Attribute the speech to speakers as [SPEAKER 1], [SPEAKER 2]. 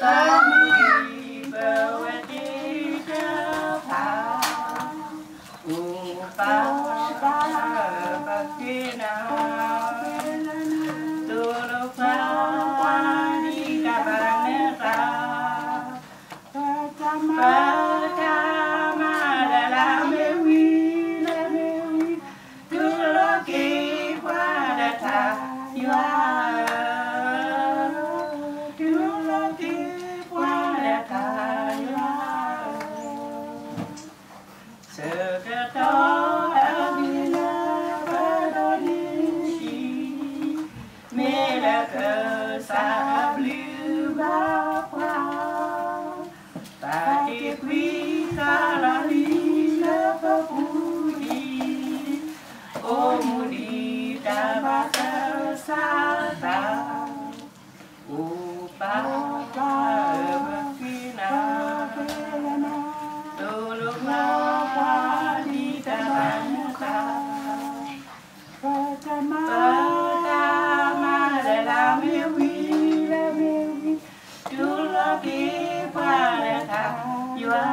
[SPEAKER 1] Samudi bawati japa Upa bakina Tulupani kabaneta Pertama dalam mewi Tuloki pada tayua Tuloki pada tayua Seketar abila berdonisi Mela kesablu bapa Tadi kuita lali lepapudi Oh mudi dapat tersata Upah berkina Tolonglah di tangannya Pertama dalam mewi Tuloki pada tayua